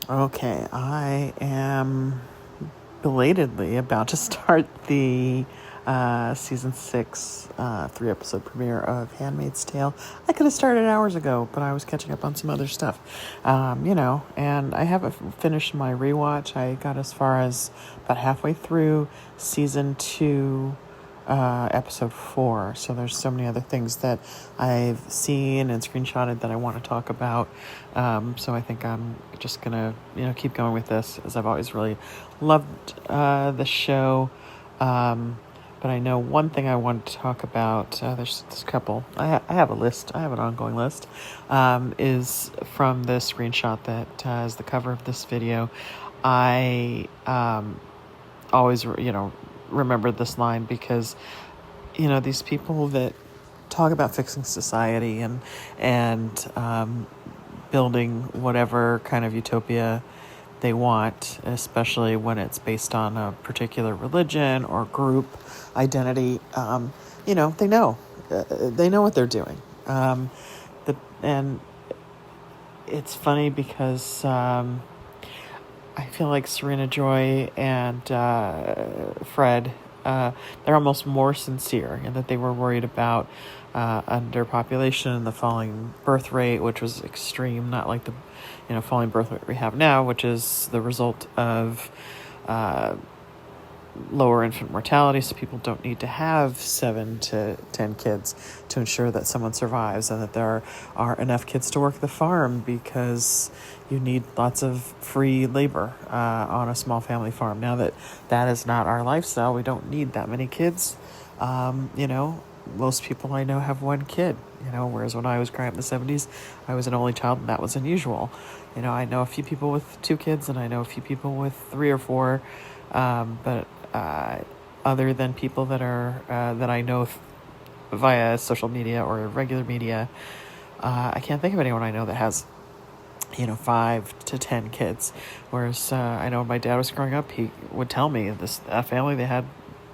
Okay, I am belatedly about to start the season 6 3-episode premiere of Handmaid's Tale. I could have started hours ago, but I was catching up on some other stuff. And I haven't finished my rewatch. I got as far as about halfway through season 2, episode 4. So there's so many other things that I've seen and screenshotted that I want to talk about. So I think I'm just gonna, keep going with this, as I've always really loved the show. But I know one thing I want to talk about. There's a couple. I have a list. I have an ongoing list. Is from the screenshot that is the cover of this video. I always, remember this line because, these people that talk about fixing society and building whatever kind of utopia they want, especially when it's based on a particular religion or group identity, they know. They know what they're doing. And it's funny because I feel like Serena Joy and Fred, they're almost more sincere in that they were worried about underpopulation and the falling birth rate, which was extreme, not like the falling birth rate we have now, which is the result of lower infant mortality, so people don't need to have 7 to 10 kids to ensure that someone survives, and that there are enough kids to work the farm, because you need lots of free labor on a small family farm. Now that is not our lifestyle, we don't need that many kids. Most people I know have one kid, whereas when I was growing up in the 70s, I was an only child, and that was unusual. I know a few people with 2 kids, and I know a few people with 3 or 4, but other than people that are that I know via social media or regular media, I can't think of anyone I know that has 5 to 10 kids. Whereas I know when my dad was growing up, he would tell me this family, they had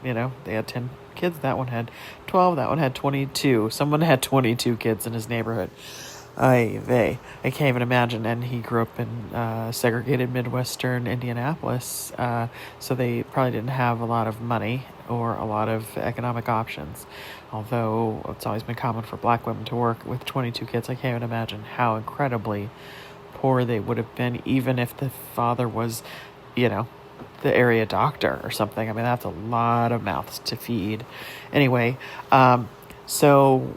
10 kids. That one had 12. That one had 22. Someone had 22 kids in his neighborhood. I can't even imagine. And he grew up in segregated Midwestern Indianapolis, so they probably didn't have a lot of money or a lot of economic options. Although it's always been common for black women to work with 22 kids, I can't even imagine how incredibly poor they would have been, even if the father was, the area doctor or something. I mean, that's a lot of mouths to feed. Anyway, so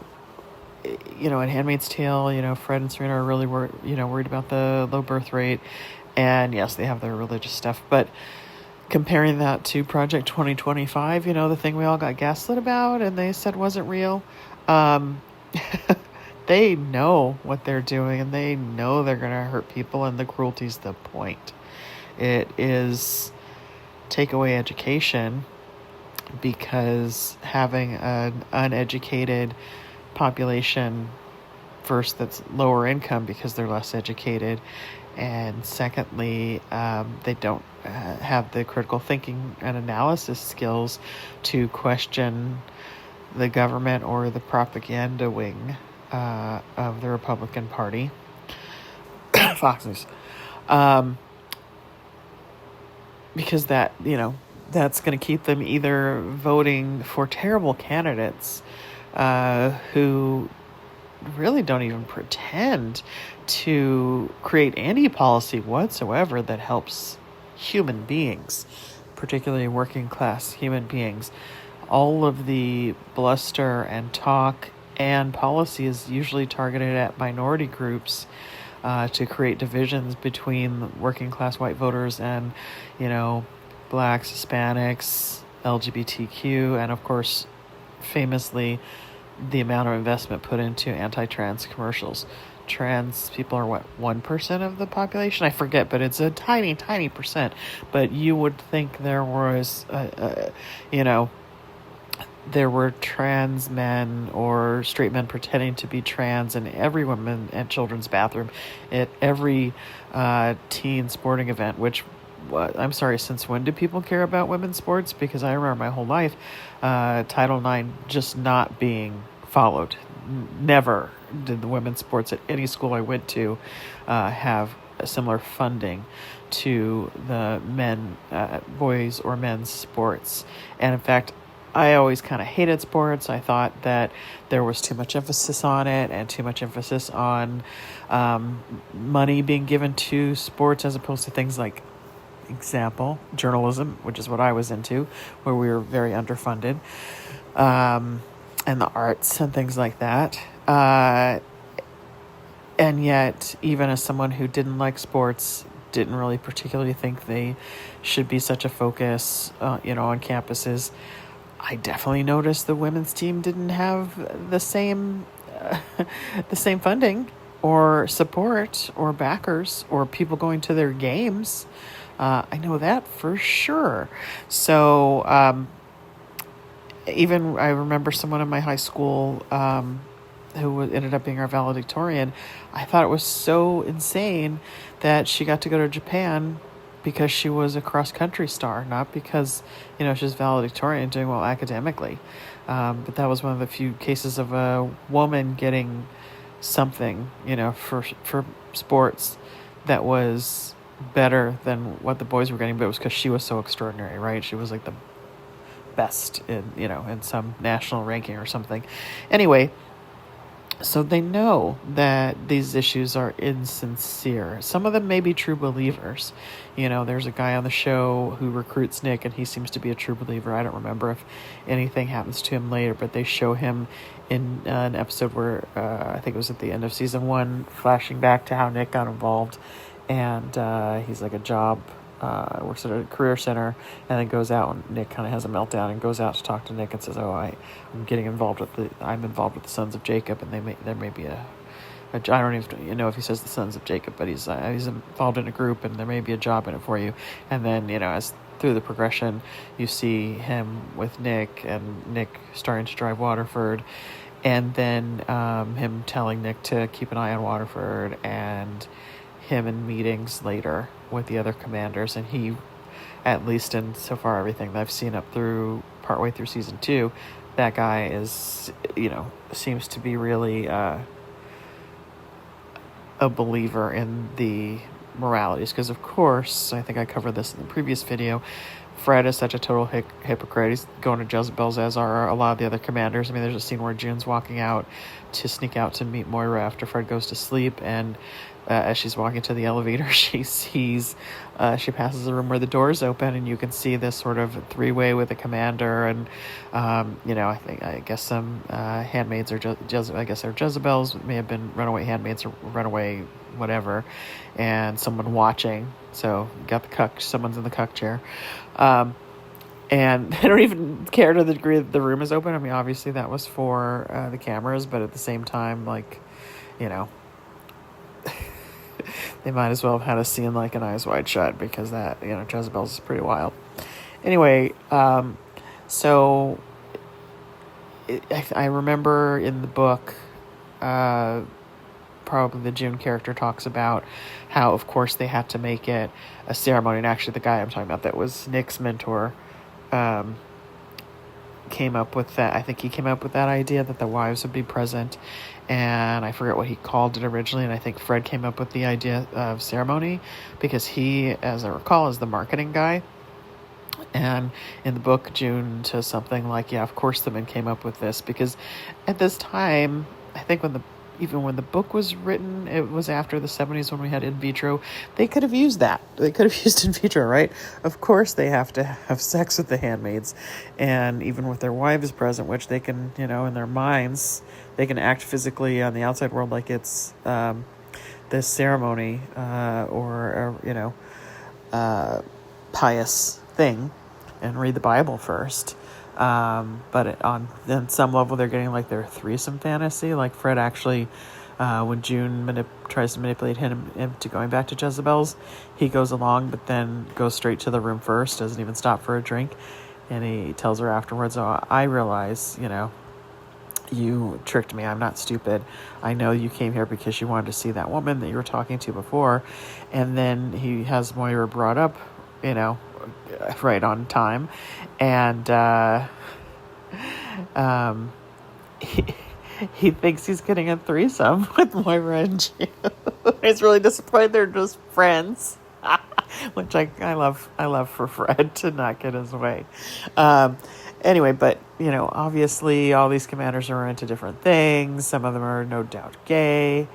in Handmaid's Tale, Fred and Serena are really worried about the low birth rate, and yes, they have their religious stuff. But comparing that to Project 2025, the thing we all got gaslit about, and they said wasn't real. They know what they're doing, and they know they're going to hurt people, and the cruelty's the point. It is take away education, because having an uneducated population, first, that's lower income because they're less educated, and secondly, they don't have the critical thinking and analysis skills to question the government or the propaganda wing of the Republican Party. Fox News. Because that's going to keep them either voting for terrible candidates who really don't even pretend to create any policy whatsoever that helps human beings, particularly working class human beings. All of the bluster and talk and policy is usually targeted at minority groups to create divisions between working class white voters and, blacks, Hispanics, LGBTQ, and of course, famously, the amount of investment put into anti-trans commercials. Trans people are 1% of the population? I forget, but it's a tiny, tiny percent. But you would think there was, there were trans men or straight men pretending to be trans in every women and children's bathroom at every teen sporting event, which, I'm sorry, since when do people care about women's sports? Because I remember my whole life Title IX just not being followed. Never did the women's sports at any school I went to have similar funding to the boys or men's sports. And in fact, I always kind of hated sports. I thought that there was too much emphasis on it and too much emphasis on money being given to sports as opposed to things like, example, journalism, which is what I was into, where we were very underfunded, and the arts and things like that. And yet, even as someone who didn't like sports, didn't really particularly think they should be such a focus, on campuses, I definitely noticed the women's team didn't have the same funding or support or backers or people going to their games. I know that for sure. So even I remember someone in my high school who ended up being our valedictorian. I thought it was so insane that she got to go to Japan because she was a cross-country star, not because, she's valedictorian doing well academically. But that was one of the few cases of a woman getting something, for sports that was better than what the boys were getting, but it was because she was so extraordinary, right? She was like the best in some national ranking or something. Anyway, so they know that these issues are insincere. Some of them may be true believers. There's a guy on the show who recruits Nick, and he seems to be a true believer. I don't remember if anything happens to him later, but they show him in an episode where I think it was at the end of season 1, flashing back to how Nick got involved. And he's like a job, works at a career center, and then goes out, and Nick kind of has a meltdown and goes out to talk to Nick and says, I'm involved with the sons of Jacob, and there may be I don't even know if he says the sons of Jacob, but he's involved in a group, and there may be a job in it for you. And then, as through the progression, you see him with Nick, and Nick starting to drive Waterford, and then him telling Nick to keep an eye on Waterford, and him in meetings later with the other commanders. And he, at least in so far everything that I've seen up through partway through season 2, that guy is, seems to be really a believer in the moralities. Because of course, I think I covered this in the previous video, Fred is such a total hypocrite. He's going to Jezebel's, as are a lot of the other commanders. I mean, there's a scene where June's walking out to sneak out to meet Moira after Fred goes to sleep, and as she's walking to the elevator, she sees, she passes a room where the door's open, and you can see this sort of three-way with the commander, and, I guess some handmaids or I guess they're Jezebels, may have been runaway handmaids or runaway whatever, and someone watching. So you got the cuck, someone's in the cuck chair. And they don't even care to the degree that the room is open. I mean, obviously that was for the cameras, but at the same time, they might as well have had a scene like an Eyes Wide Shut, because that, Jezebel's is pretty wild. Anyway, so I remember in the book, probably the June character talks about how, of course, they had to make it a ceremony. And actually, the guy I'm talking about that was Nick's mentor came up with that. I think he came up with that idea that the wives would be present, and I forget what he called it originally, and I think Fred came up with the idea of ceremony because he, as I recall, is the marketing guy. And in the book, June says something like, yeah, of course the men came up with this, because at this time, I think even when the book was written, it was after the 70s when we had in vitro. They could have used that. They could have used in vitro, right? Of course they have to have sex with the handmaids, and even with their wives present, which they can, in their minds, they can act physically on the outside world like it's this ceremony or pious thing, and read the Bible first. But on some level, they're getting like their threesome fantasy. Like Fred actually, when June tries to manipulate him into going back to Jezebel's, he goes along, but then goes straight to the room first, doesn't even stop for a drink. And he tells her afterwards, I realize, you tricked me. I'm not stupid. I know you came here because you wanted to see that woman that you were talking to before. And then he has Moira brought up, right on time. And he thinks he's getting a threesome with Moira and June. He's really disappointed they're just friends. Which I love. I love for Fred to not get his way. Um, anyway, but obviously, all these commanders are into different things. Some of them are no doubt gay,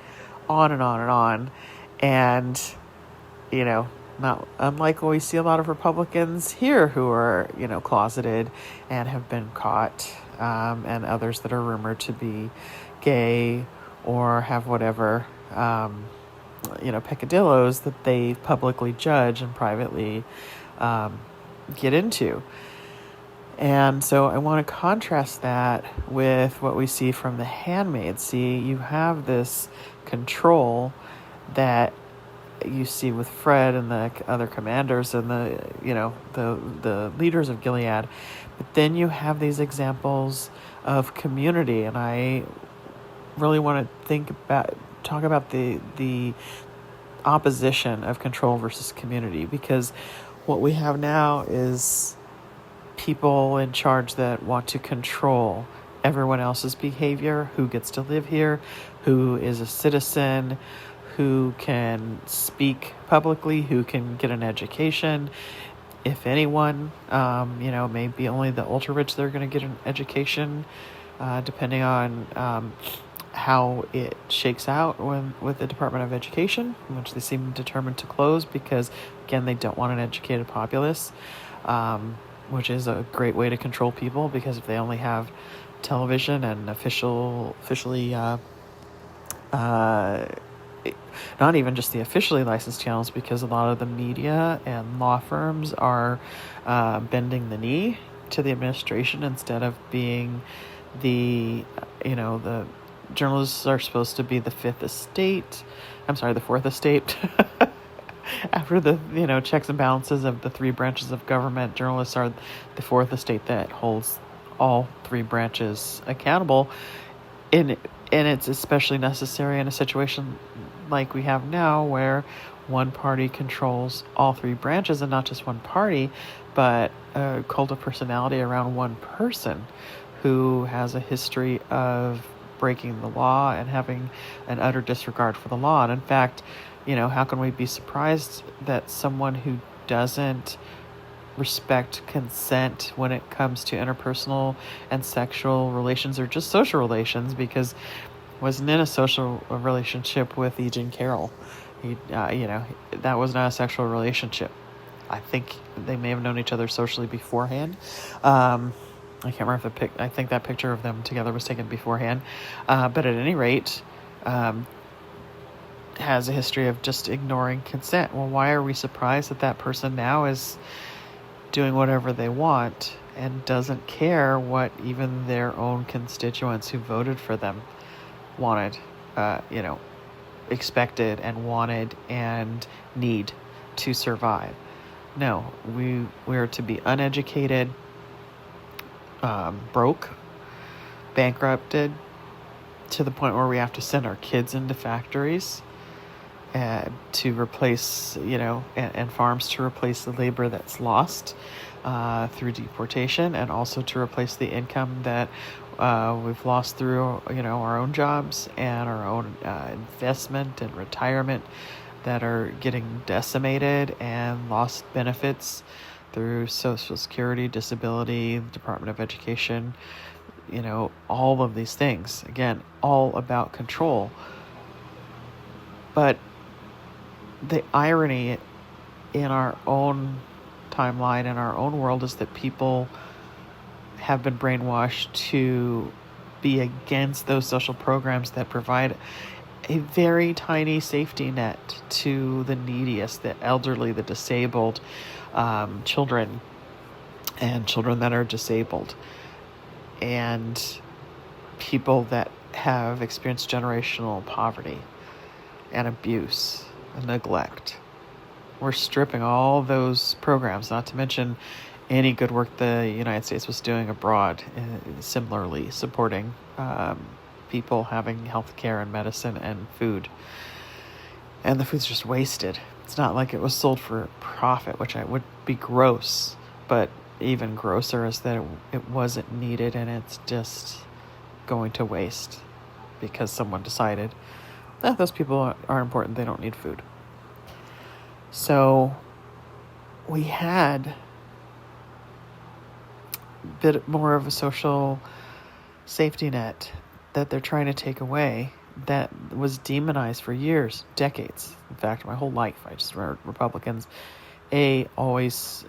on and on and on, and not unlike what we see a lot of Republicans here who are closeted and have been caught, and others that are rumored to be gay or have whatever. Peccadillos that they publicly judge and privately get into. And so I want to contrast that with what we see from the Handmaid. See, you have this control that you see with Fred and the other commanders and the leaders of Gilead. But then you have these examples of community, and I really want to talk about the opposition of control versus community, because what we have now is people in charge that want to control everyone else's behavior, who gets to live here, who is a citizen, who can speak publicly, who can get an education. If anyone, maybe only the ultra rich that are going to get an education, depending on how it shakes out with the Department of Education, which they seem determined to close because, again, they don't want an educated populace, which is a great way to control people, because if they only have television and officially not even just the officially licensed channels, because a lot of the media and law firms are bending the knee to the administration instead of being the journalists are supposed to be the fifth estate. I'm sorry, the fourth estate. After the checks and balances of the three branches of government, journalists are the fourth estate that holds all three branches accountable. And it's especially necessary in a situation like we have now, where one party controls all three branches, and not just one party, but a cult of personality around one person who has a history of breaking the law and having an utter disregard for the law. And in fact, how can we be surprised that someone who doesn't respect consent when it comes to interpersonal and sexual relations, or just social relations, because wasn't in a social relationship with E. Jean Carroll. That was not a sexual relationship. I think they may have known each other socially beforehand. I can't remember if I think that picture of them together was taken beforehand. But at any rate, has a history of just ignoring consent. Well, why are we surprised that person now is doing whatever they want and doesn't care what even their own constituents who voted for them wanted, expected and wanted and need to survive? No, we're to be uneducated, broke, bankrupted, to the point where we have to send our kids into factories to replace, and farms to replace the labor that's lost through deportation, and also to replace the income that we've lost through, our own jobs and our own investment and retirement that are getting decimated, and lost benefits through Social Security, disability, Department of Education, all of these things. Again, all about control. But the irony in our own timeline, in our own world, is that people have been brainwashed to be against those social programs that provide a very tiny safety net to the neediest, the elderly, the disabled, children, and children that are disabled, and people that have experienced generational poverty and abuse and neglect. We're stripping all those programs, not to mention any good work the United States was doing abroad, similarly supporting people having health care and medicine and food. And the food's just wasted. It's not like it was sold for profit, which would be gross, but even grosser is that it wasn't needed, and it's just going to waste. because someone decided that those people are important, they don't need food. So we had a bit more of a social safety net that they're trying to take away that was demonized for years, decades. In fact, my whole life, I just remember Republicans, always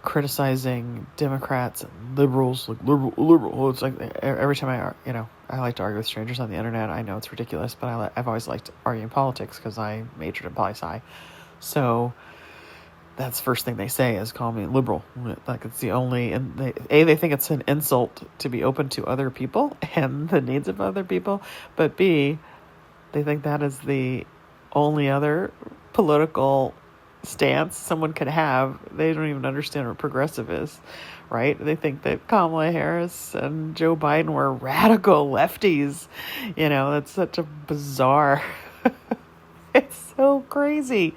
criticizing Democrats and liberals, like liberal. It's like every time I like to argue with strangers on the internet. I know it's ridiculous, but I've always liked arguing politics because I majored in poli-sci. So that's the first thing they say is call me liberal. Like it's the only, and they think it's an insult to be open to other people and the needs of other people, but B, they think that is the only other political stance someone could have. They don't even understand what progressive is, right? They think that Kamala Harris and Joe Biden were radical lefties. That's such a bizarre, it's so crazy.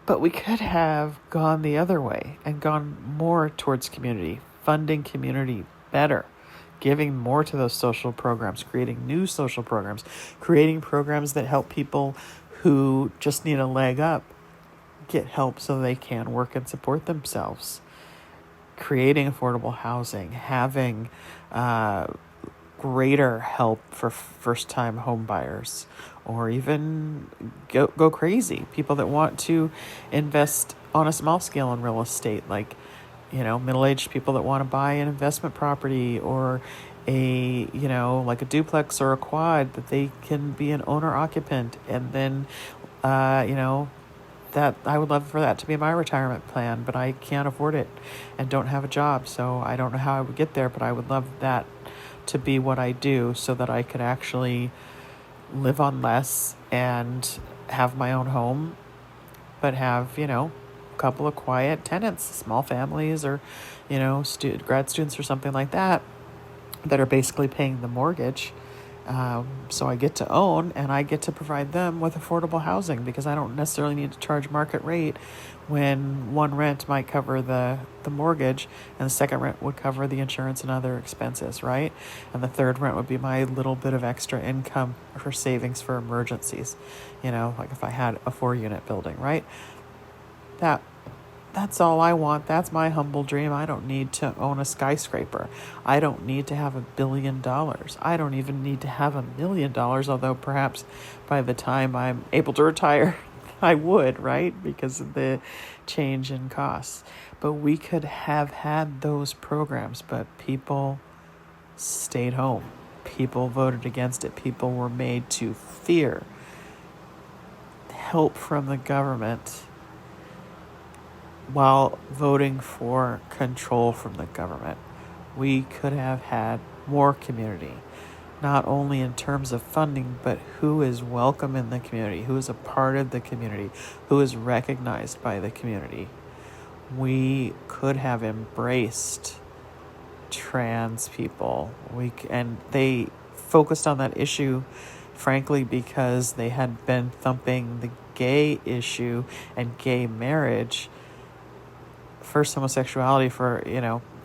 But we could have gone the other way and gone more towards community, funding community better, giving more to those social programs, creating new social programs, creating programs that help people who just need a leg up get help so they can work and support themselves, creating affordable housing, having greater help for first-time home buyers, or even go crazy, people that want to invest on a small scale in real estate, like middle-aged people that want to buy an investment property or like a duplex or a quad that they can be an owner occupant, and then that I would love for that to be my retirement plan, but I can't afford it and don't have a job, so I don't know how I would get there, but I would love that to be what I do so that I could actually live on less and have my own home, but have, a couple of quiet tenants, small families, or, grad students or something like that are basically paying the mortgage. So I get to own and I get to provide them with affordable housing because I don't necessarily need to charge market rate when one rent might cover the mortgage and the second rent would cover the insurance and other expenses, right? And the third rent would be my little bit of extra income for savings for emergencies, like if I had a 4-unit building, right? That's all I want. That's my humble dream. I don't need to own a skyscraper. I don't need to have $1 billion. I don't even need to have $1 million, although perhaps by the time I'm able to retire, I would, right? Because of the change in costs. But we could have had those programs, but people stayed home. People voted against it. People were made to fear help from the government while voting for control from the government. We could have had more community, not only in terms of funding, but who is welcome in the community, who is a part of the community, who is recognized by the community. We could have embraced trans people. And they focused on that issue, frankly, because they had been thumping the gay issue and gay marriage, first homosexuality for,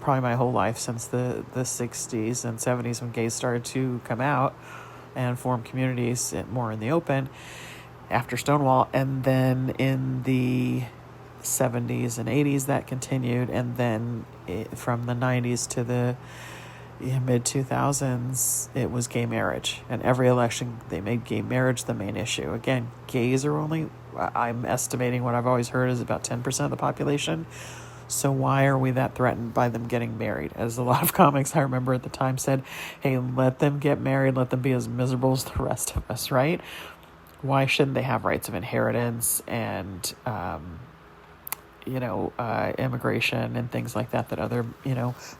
probably my whole life since the 60s and 70s when gays started to come out and form communities more in the open after Stonewall. And then in the 70s and 80s that continued. And then from the 90s to the mid 2000s, it was gay marriage. And every election, they made gay marriage the main issue. Again, gays are only, I'm estimating what I've always heard is about 10% of the population. So why are we that threatened by them getting married? As a lot of comics I remember at the time said, hey, let them get married, let them be as miserable as the rest of us, right? Why shouldn't they have rights of inheritance and, immigration and things like that other,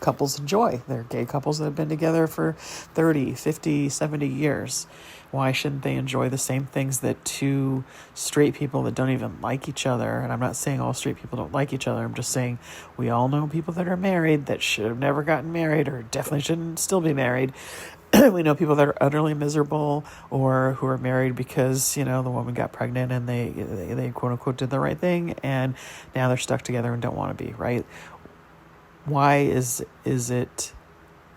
couples enjoy? They're gay couples that have been together for 30, 50, 70 years. Why shouldn't they enjoy the same things that two straight people that don't even like each other? And I'm not saying all straight people don't like each other. I'm just saying we all know people that are married that should have never gotten married or definitely shouldn't still be married. We know people that are utterly miserable or who are married because, the woman got pregnant and they quote unquote did the right thing and now they're stuck together and don't want to be, right? Why is it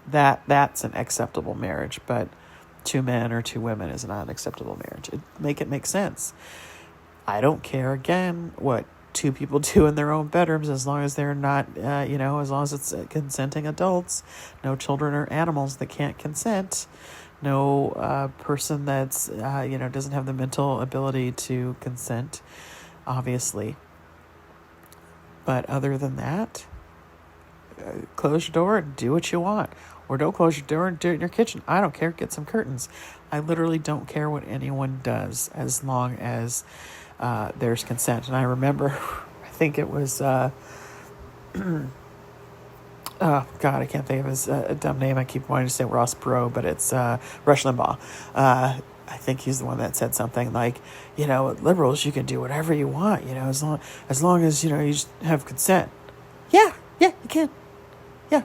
that's an acceptable marriage, but 2 men or 2 women is not an acceptable marriage. Make it make sense. I don't care, again, what 2 people do in their own bedrooms, as long as they're not, as long as it's consenting adults, no children or animals that can't consent, no person that's, doesn't have the mental ability to consent, obviously. But other than that, close your door and do what you want. Or don't close your door and do it in your kitchen. I don't care. Get some curtains. I literally don't care what anyone does, as long as there's consent. And I remember, I think it was, oh God, I can't think of his a dumb name. I keep wanting to say Ross Perot, but it's Rush Limbaugh. I think he's the one that said something like, liberals, you can do whatever you want, as long as, you just have consent. Yeah, you can. Yeah,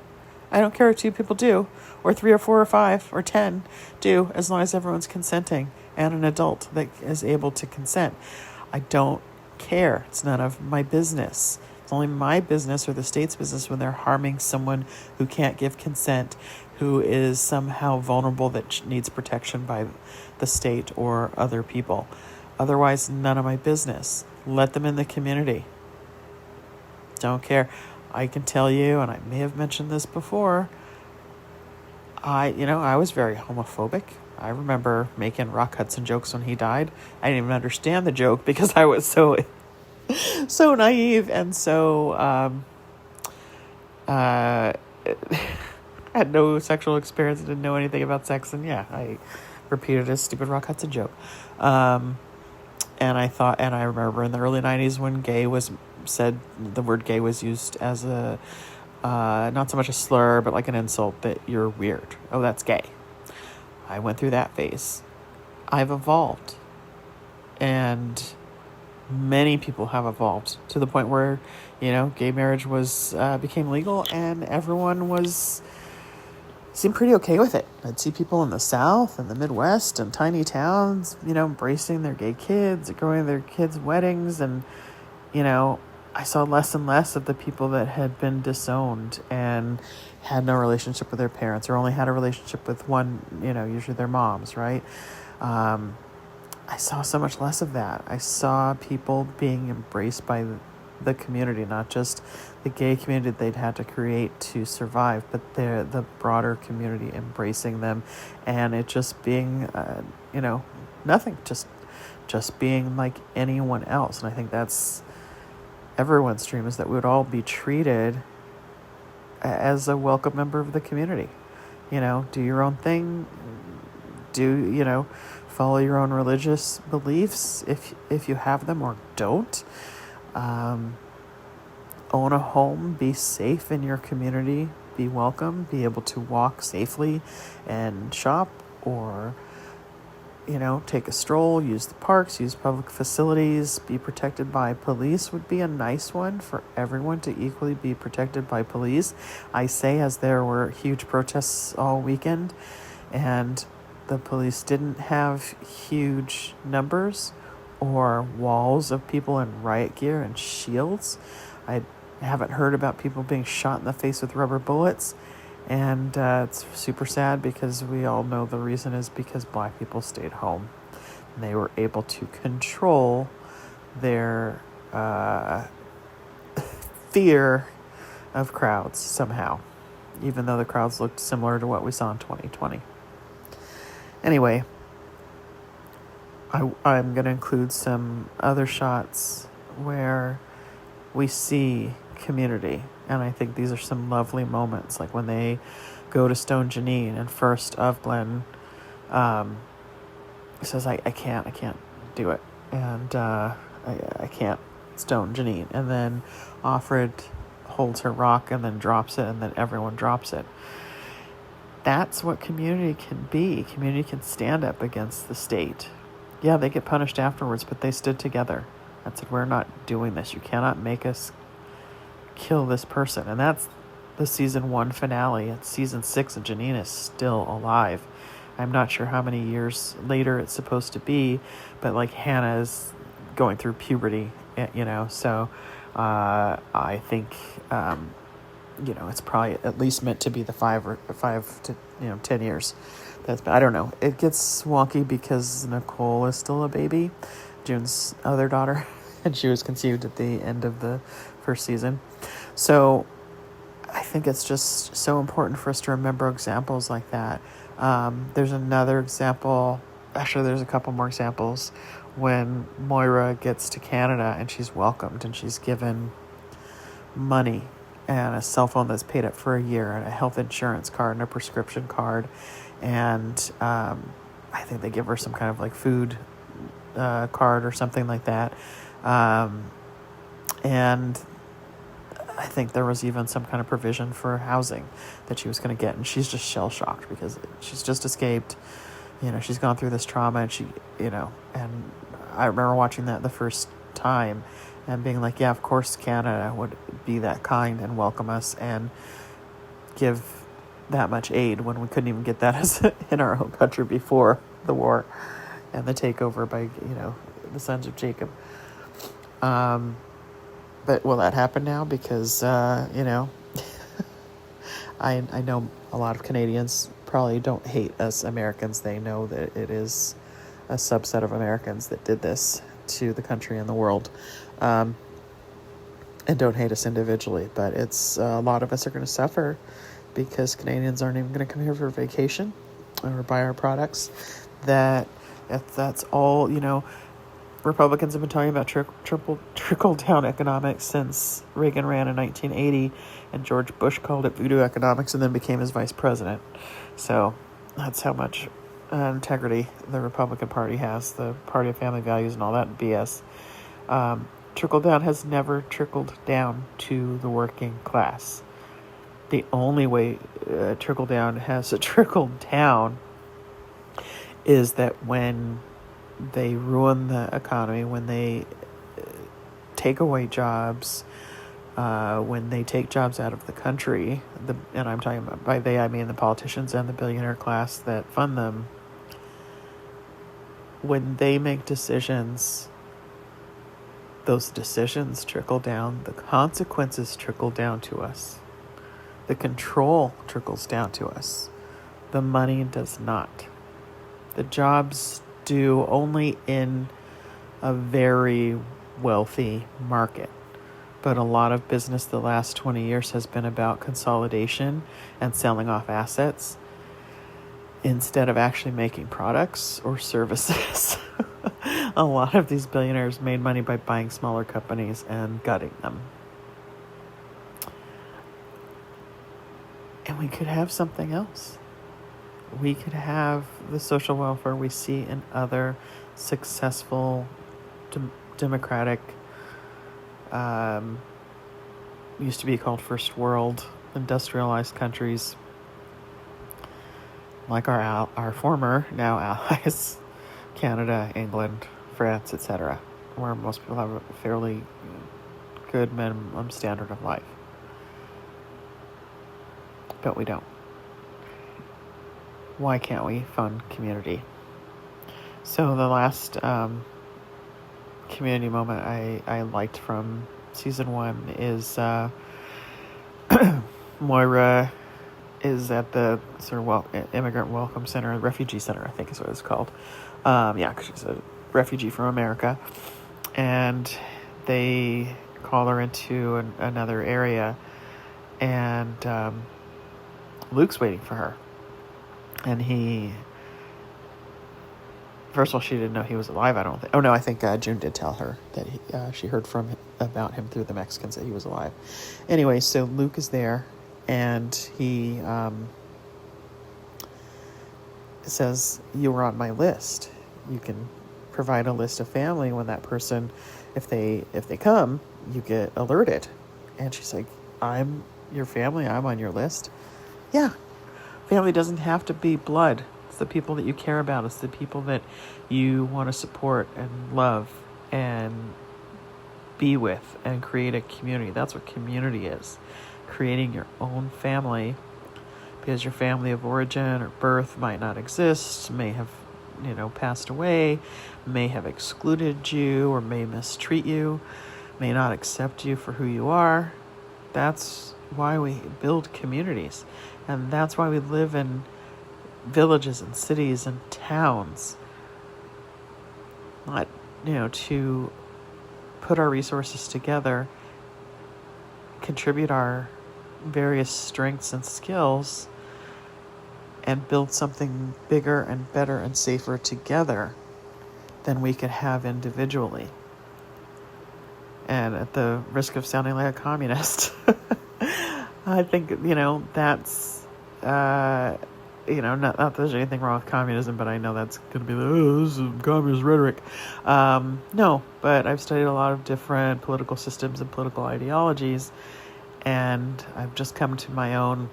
I don't care what 2 people do, or 3 or 4 or 5 or 10 do, as long as everyone's consenting and an adult that is able to consent. I don't care. It's none of my business. It's only my business or the state's business when they're harming someone who can't give consent, who is somehow vulnerable, that needs protection by the state or other people. Otherwise, none of my business. Let them in the community. Don't care. I can tell you, and I may have mentioned this before, I was very homophobic. I remember making Rock Hudson jokes when he died. I didn't even understand the joke because I was so naive and so had no sexual experience, didn't know anything about sex, and I repeated a stupid Rock Hudson joke. And I remember in the early 90s when gay was said, the word gay was used as a not so much a slur, but like an insult, that you're weird. Oh, that's gay. I went through that phase. I've evolved. And many people have evolved to the point where, gay marriage became legal, and everyone seemed pretty okay with it. I'd see people in the South and the Midwest and tiny towns, embracing their gay kids, going to their kids' weddings, and, I saw less and less of the people that had been disowned and had no relationship with their parents, or only had a relationship with one, usually their moms, right? I saw so much less of that. I saw people being embraced by the community, not just the gay community they'd had to create to survive, but the broader community embracing them, and it just being, nothing, just being like anyone else. And I think that's everyone's dream, is that we would all be treated as a welcome member of the community. Do your own thing. Follow your own religious beliefs if you have them, or don't. Own a home. Be safe in your community. Be welcome. Be able to walk safely and shop, or take a stroll, use the parks, use public facilities, be protected by police would be a nice one for everyone, to equally be protected by police. I say, as there were huge protests all weekend, and the police didn't have huge numbers or walls of people in riot gear and shields. I haven't heard about people being shot in the face with rubber bullets. And it's super sad, because we all know the reason is because Black people stayed home. And they were able to control their fear of crowds somehow, even though the crowds looked similar to what we saw in 2020. Anyway, I'm going to include some other shots where we see community. And I think these are some lovely moments, like when they go to Stone Janine, and first of Glenn says, I can't do it. And I can't stone Janine. And then Offred holds her rock and then drops it, and then everyone drops it. That's what community can be. Community can stand up against the state. Yeah, they get punished afterwards, but they stood together and said, we're not doing this. You cannot make us kill this person. And that's the season 1 finale. It's season 6, and Janine is still alive. I'm not sure how many years later it's supposed to be, but like Hannah is going through puberty, so I think it's probably at least meant to be the 5 to 10 years. I don't know. It gets wonky because Nicole is still a baby, June's other daughter, and she was conceived at the end of the first season. So I think it's just so important for us to remember examples like that. There's another example. Actually, there's a couple more examples when Moira gets to Canada and she's welcomed and she's given money and a cell phone that's paid up for a year and a health insurance card and a prescription card. And I think they give her some kind of like food card or something like that. And I think there was even some kind of provision for housing that she was going to get. And she's just shell-shocked because she's just escaped. She's gone through this trauma and I remember watching that the first time and being like, yeah, of course Canada would be that kind and welcome us and give that much aid when we couldn't even get that in our own country before the war and the takeover by, the sons of Jacob. But will that happen now? Because, I know a lot of Canadians probably don't hate us Americans. They know that it is a subset of Americans that did this to the country and the world, and don't hate us individually. But it's a lot of us are going to suffer because Canadians aren't even going to come here for vacation or buy our products. That's all, Republicans have been talking about trickle-down economics since Reagan ran in 1980, and George Bush called it voodoo economics and then became his vice president. So that's how much integrity the Republican Party has, the party of family values and all that BS. Trickle-down has never trickled down to the working class. The only way trickle-down has trickled down is that when they ruin the economy, when they take away jobs, when they take jobs out of the country, and I'm talking about, by they I mean the politicians and the billionaire class that fund them, when they make decisions, those decisions trickle down, the consequences trickle down to us, the control trickles down to us, the money does not. The jobs do only in a very wealthy market. But a lot of business the last 20 years has been about consolidation and selling off assets instead of actually making products or services. A lot of these billionaires made money by buying smaller companies and gutting them. And we could have something else. We could have the social welfare we see in other successful democratic, used to be called first world industrialized countries, like our former now allies, Canada, England, France, etc., where most people have a fairly good minimum standard of life. But we don't. Why can't we fund community? So the last community moment I liked from season 1 is Moira is at the sort of immigrant welcome center, refugee center, I think is what it's called. Because she's a refugee from America, and they call her into another area, and Luke's waiting for her. And first of all, she didn't know he was alive, I don't think. Oh, no, I think June did tell her that she heard about him through the Mexicans that he was alive. Anyway, so Luke is there, and he says, you were on my list. You can provide a list of family when that person, if they come, you get alerted. And she's like, I'm your family, I'm on your list. Yeah. Family doesn't have to be blood. It's the people that you care about. It's the people that you want to support and love and be with and create a community. That's what community is. Creating your own family, because your family of origin or birth might not exist, may have, passed away, may have excluded you or may mistreat you, may not accept you for who you are. That's why we build communities. And that's why we live in villages and cities and towns. Not, to put our resources together, contribute our various strengths and skills, and build something bigger and better and safer together than we could have individually. And at the risk of sounding like a communist, I think, that's, not that there's anything wrong with communism, but I know that's going to be this is communist rhetoric. No, but I've studied a lot of different political systems and political ideologies, and I've just come to my own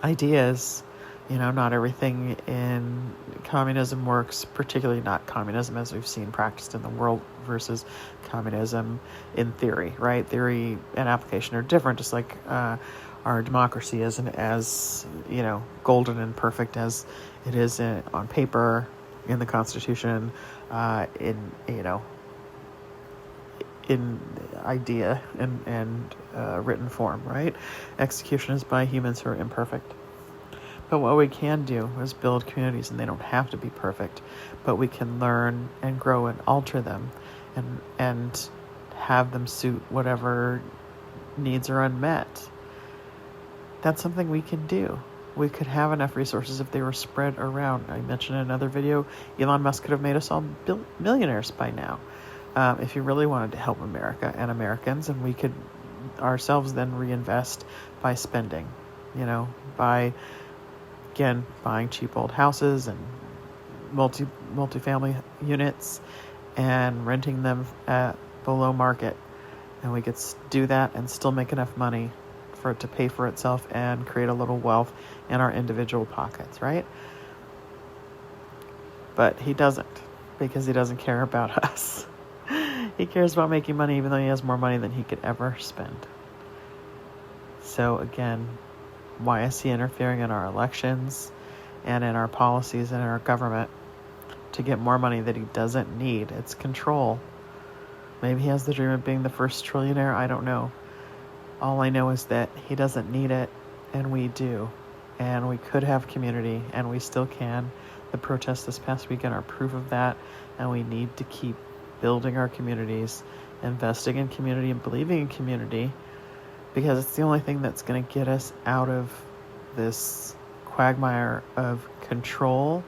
ideas. Not everything in communism works, particularly not communism as we've seen practiced in the world versus communism in theory, right? Theory and application are different, just like our democracy isn't as, golden and perfect as it is on paper, in the Constitution, in idea and written form, right? Execution is by humans who are imperfect. But what we can do is build communities, and they don't have to be perfect, but we can learn and grow and alter them and have them suit whatever needs are unmet. That's something we can do. We could have enough resources if they were spread around. I mentioned in another video, Elon Musk could have made us all millionaires by now if he really wanted to help America and Americans, and we could ourselves then reinvest by spending, by again, buying cheap old houses and multi-family units and renting them at below market. And we could do that and still make enough money for it to pay for itself and create a little wealth in our individual pockets, right? But he doesn't, because he doesn't care about us. He cares about making money even though he has more money than he could ever spend. So again, why is he interfering in our elections and in our policies and in our government to get more money that he doesn't need? It's control. Maybe he has the dream of being the first trillionaire. I don't know. All I know is that he doesn't need it, and we do. And we could have community, and we still can. The protests this past weekend are proof of that, and we need to keep building our communities, investing in community, and believing in community, because it's the only thing that's going to get us out of this quagmire of control,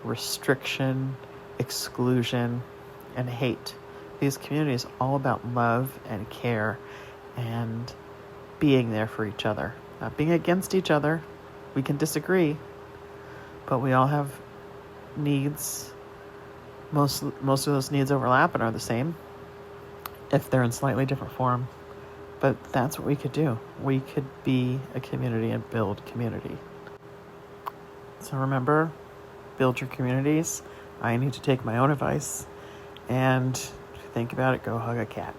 restriction, exclusion, and hate. These communities are all about love and care and being there for each other. Not being against each other. We can disagree, but we all have needs. Most of those needs overlap and are the same, if they're in slightly different form. But that's what we could do. We could be a community and build community. So remember, build your communities. I need to take my own advice. And if you think about it, go hug a cat.